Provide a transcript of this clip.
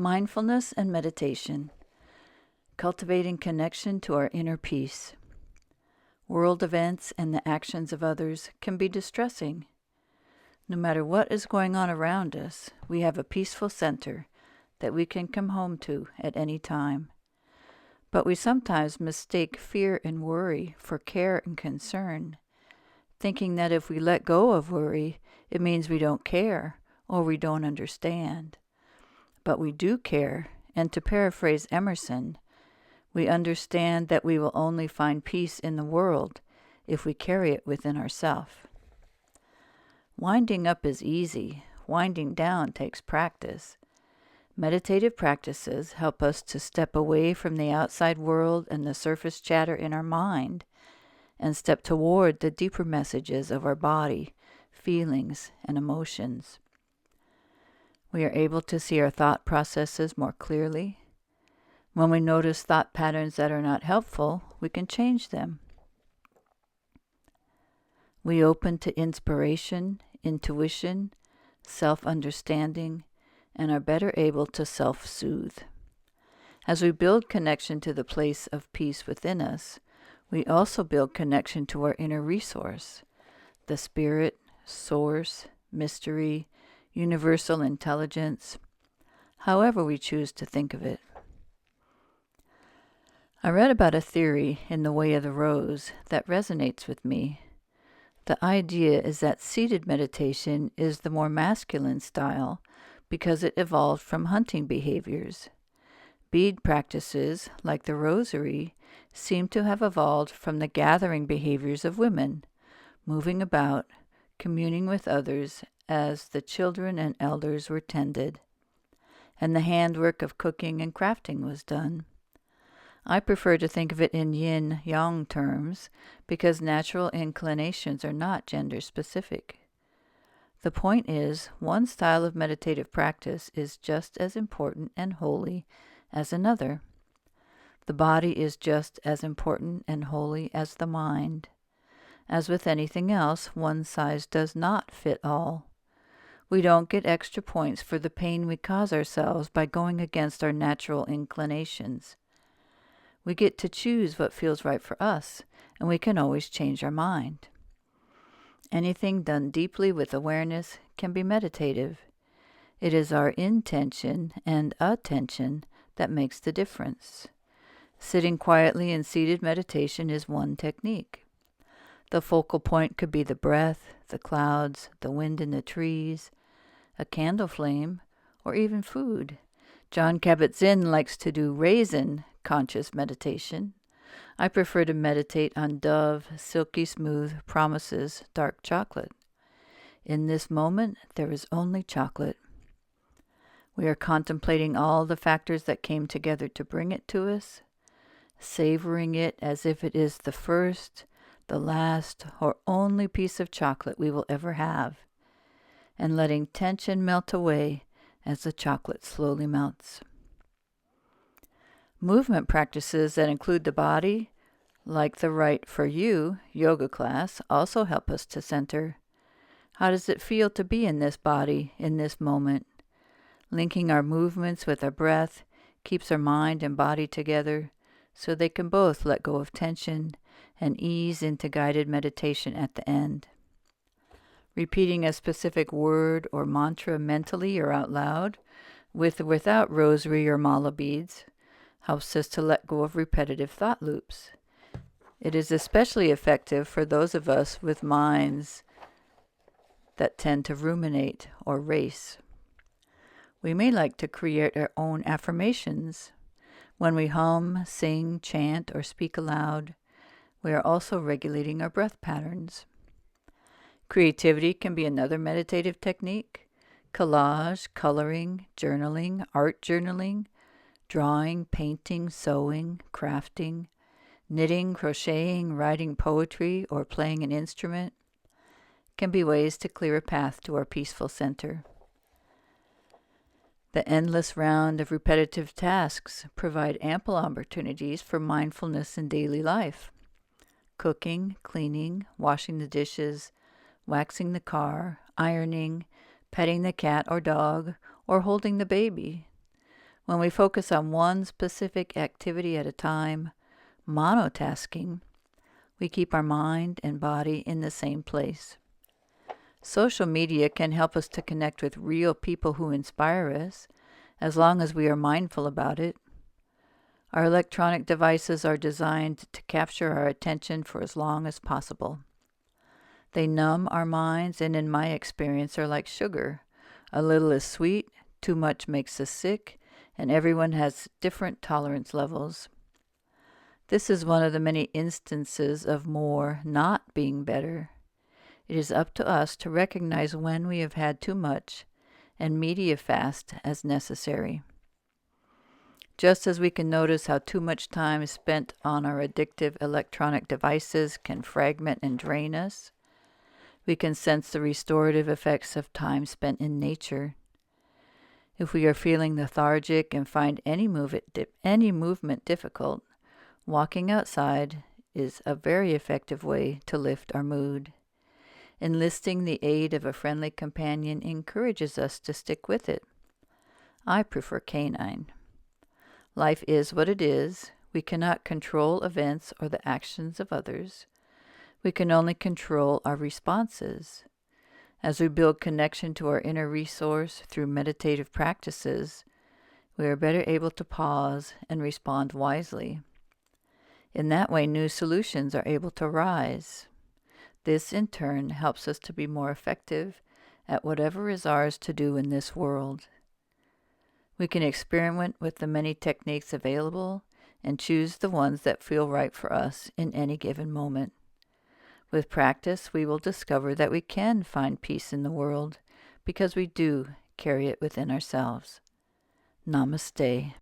Mindfulness and meditation. Cultivating connection to our inner peace. World events and the actions of others can be distressing. No matter what is going on around us, we have a peaceful center that we can come home to at any time. But we sometimes mistake fear and worry for care and concern, thinking that if we let go of worry, it means we don't care or we don't understand. But we do care, and to paraphrase Emerson, we understand that we will only find peace in the world if we carry it within ourselves. Winding up is easy. Winding down takes practice. Meditative practices help us to step away from the outside world and the surface chatter in our mind and step toward the deeper messages of our body, feelings, and emotions. We are able to see our thought processes more clearly. When we notice thought patterns that are not helpful, we can change them. We open to inspiration, intuition, self-understanding, and are better able to self-soothe. As we build connection to the place of peace within us, we also build connection to our inner resource, the spirit, source, mystery, universal intelligence, however we choose to think of it. I read about a theory in The Way of the Rose that resonates with me. The idea is that seated meditation is the more masculine style because it evolved from hunting behaviors. Bead practices, like the rosary, seem to have evolved from the gathering behaviors of women, moving about, communing with others as the children and elders were tended, and the handwork of cooking and crafting was done. I prefer to think of it in yin-yang terms because natural inclinations are not gender-specific. The point is, one style of meditative practice is just as important and holy as another. The body is just as important and holy as the mind. As with anything else, one size does not fit all. We don't get extra points for the pain we cause ourselves by going against our natural inclinations. We get to choose what feels right for us, and we can always change our mind. Anything done deeply with awareness can be meditative. It is our intention and attention that makes the difference. Sitting quietly in seated meditation is one technique. The focal point could be the breath, the clouds, the wind in the trees, a candle flame, or even food. Jon Kabat-Zinn likes to do raisin conscious meditation. I prefer to meditate on Dove, silky smooth promises, dark chocolate. In this moment, there is only chocolate. We are contemplating all the factors that came together to bring it to us, savoring it as if it is the first, the last, or only piece of chocolate we will ever have, and letting tension melt away as the chocolate slowly melts. Movement practices that include the body, like the Right for You yoga class, also help us to center. How does it feel to be in this body, in this moment? Linking our movements with our breath keeps our mind and body together so they can both let go of tension and ease into guided meditation at the end. Repeating a specific word or mantra mentally or out loud, with or without rosary or mala beads, helps us to let go of repetitive thought loops. It is especially effective for those of us with minds that tend to ruminate or race. We may like to create our own affirmations. When we hum, sing, chant, or speak aloud, we are also regulating our breath patterns. Creativity can be another meditative technique. Collage, coloring, journaling, art journaling, drawing, painting, sewing, crafting, knitting, crocheting, writing poetry, or playing an instrument can be ways to clear a path to our peaceful center. The endless round of repetitive tasks provide ample opportunities for mindfulness in daily life. Cooking, cleaning, washing the dishes, waxing the car, ironing, petting the cat or dog, or holding the baby. When we focus on one specific activity at a time, monotasking, we keep our mind and body in the same place. Social media can help us to connect with real people who inspire us, as long as we are mindful about it. Our electronic devices are designed to capture our attention for as long as possible. They numb our minds, and in my experience are like sugar. A little is sweet, too much makes us sick, and everyone has different tolerance levels. This is one of the many instances of more not being better. It is up to us to recognize when we have had too much and media fast as necessary. Just as we can notice how too much time spent on our addictive electronic devices can fragment and drain us, we can sense the restorative effects of time spent in nature. If we are feeling lethargic and find any movement difficult, walking outside is a very effective way to lift our mood. Enlisting the aid of a friendly companion encourages us to stick with it. I prefer canine. Life is what it is. We cannot control events or the actions of others. We can only control our responses. As we build connection to our inner resource through meditative practices, we are better able to pause and respond wisely. In that way, new solutions are able to rise. This, in turn, helps us to be more effective at whatever is ours to do in this world. We can experiment with the many techniques available and choose the ones that feel right for us in any given moment. With practice, we will discover that we can find peace in the world because we do carry it within ourselves. Namaste.